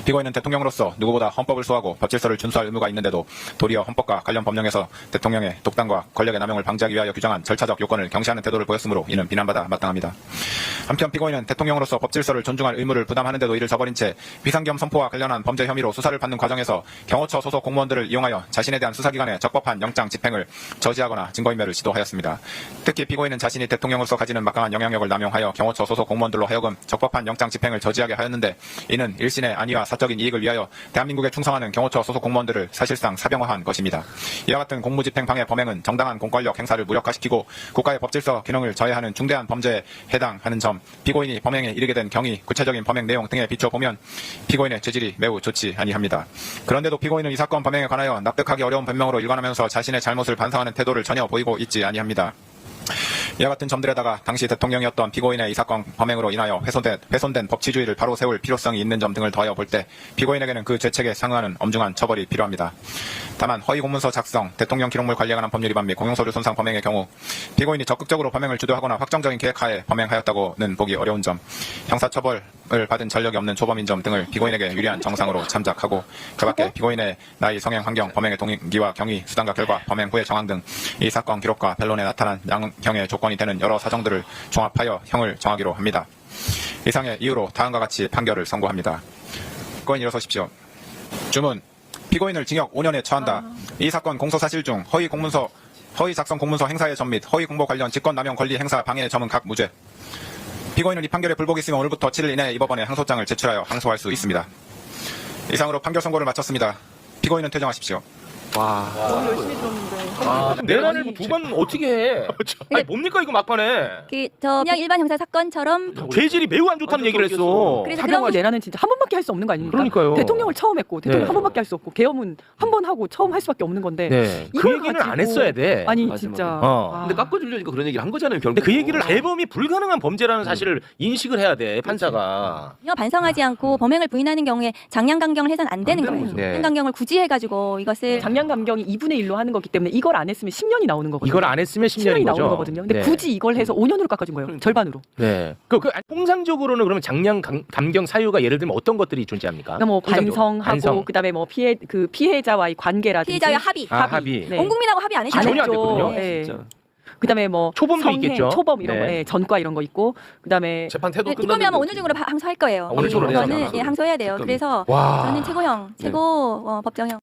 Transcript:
피고인은 대통령으로서 누구보다 헌법을 수호하고 법질서를 준수할 의무가 있는데도 도리어 헌법과 관련 법령에서 대통령의 독단과 권력의 남용을 방지하기 위하여 규정한 절차적 요건을 경시하는 태도를 보였으므로 이는 비난받아 마땅합니다. 한편 피고인은 대통령으로서 법질서를 존중할 의무를 부담하는데도 이를 저버린 채 비상계엄 선포와 관련한 범죄 혐의로 수사를 받는 과정에서 경호처 소속 공무원들을 이용하여 자신에 대한 수사기관의 적법한 영장 집행을 저지하거나 증거인멸을 시도하였습니다. 특히 피고인은 자신이 대통령으로서 가지는 막강한 영향력을 남용하여 경호처 소속 공무원들로 하여금 적법한 영장 집행을 저지하게 하였는데 이는 일신의 안위와 사적인 이익을 위하여 대한민국에 충성하는 경호처 소속 공무원들을 사실상 사병화한 것입니다. 이와 같은 공무집행 방해 범행은 정당한 공권력 행사를 무력화시키고 국가의 법질서 기능을 저해하는 중대한 범죄에 해당하는 점, 피고인이 범행에 이르게 된 경위, 구체적인 범행 내용 등에 비춰보면 피고인의 죄질이 매우 좋지 아니합니다. 그런데도 피고인은 이 사건 범행에 관하여 납득하기 어려운 변명으로 일관하면서 자신의 잘못을 반성하는 태도를 전혀 보이고 있지 아니합니다. 이와 같은 점들에다가 당시 대통령이었던 피고인의 이 사건 범행으로 인하여 훼손된 법치주의를 바로 세울 필요성이 있는 점 등을 더하여 볼 때 피고인에게는 그 죄책에 상응하는 엄중한 처벌이 필요합니다. 다만 허위 공문서 작성, 대통령 기록물 관리에 관한 법률 위반 및 공용서류 손상 범행의 경우 피고인이 적극적으로 범행을 주도하거나 확정적인 계획하에 범행하였다고는 보기 어려운 점, 형사처벌을 받은 전력이 없는 초범인 점 등을 피고인에게 유리한 정상으로 참작하고 그 밖에 피고인의 나이, 성행, 환경, 범행의 동기와 경위, 수단과 결과, 범행 후의 정황 등 이 사건 기록과 변론에 나타난 양형의 조건이 되는 여러 사정들을 종합하여 형을 정하기로 합니다. 이상의 이유로 다음과 같이 판결을 선고합니다. 피고인 일어서십시오. 주문. 피고인을 징역 5년에 처한다. 이 사건 공소사실 중 허위 작성 공문서 행사의 점 및 허위 공보 관련 직권남용 권리 행사 방해의 점은 각 무죄. 피고인은 이 판결에 불복이 있으면 오늘부터 7일 이내에 이 법원에 항소장을 제출하여 항소할 수 있습니다. 이상으로 판결 선고를 마쳤습니다. 피고인은 퇴정하십시오. 와. 너무 열심히 들었는데. 내란을 두 번 어떻게 해? 아니 뭡니까 이거 막판에? 저 그냥 일반 형사 사건처럼 죄질이 매우 안 좋다는 얘기를 했어. 그래서 사병과 그런 내란은 진짜 한 번밖에 할 수 없는 거 아닙니까? 그러니까요. 대통령을 처음 했고 대통령 네. 한 번밖에 할 수 없고 계엄은 한 번 하고 처음 할 수밖에 없는 건데. 네. 그 이걸 얘기는 안 가지고- 했어야 돼. 아니 마지막에. 진짜. 어. 근데 깎아주려니까 그런 얘기를 한 거잖아요. 결국. 근데 그 얘기를 대범이 불가능한 범죄라는 사실을 인식을 해야 돼 판사가. 전혀 반성하지 않고 범행을 부인하는 경우에 장량 강경을 해서는 안 되는 거예요. 거죠. 장량 강경을 굳이 해가지고 이것을 장량 감경이 2분의 1로 하는 거기 때문에 이걸 안 했으면 10년이 나오는 거거든요. 이걸 안 했으면 10년이 10년인 나오는 거죠. 거거든요. 근데 네. 굳이 이걸 해서 5년으로 깎아준 거예요. 절반으로. 네. 통상적으로는 그러면 장량 감경 사유가 예를 들면 어떤 것들이 존재합니까? 그러니까 뭐 통상적으로. 반성하고 그다음에 뭐 피해자와의 관계라든지 피해자와 합의. 합의. 네. 온 국민하고 합의 안 안 했잖아요. 전혀 안 됐거든요. 예. 진짜. 그다음에 뭐 초범도 성행, 있겠죠. 초범 이런 네. 거, 예, 전과 이런 거 있고 그다음에 재판 태도 네, 끝났는데 특검이 아마 오늘 중으로 항소할 거예요. 오늘 중으로 저는 해야죠. 항소해야 돼요. 특검이. 그래서 와. 저는 최고 법정형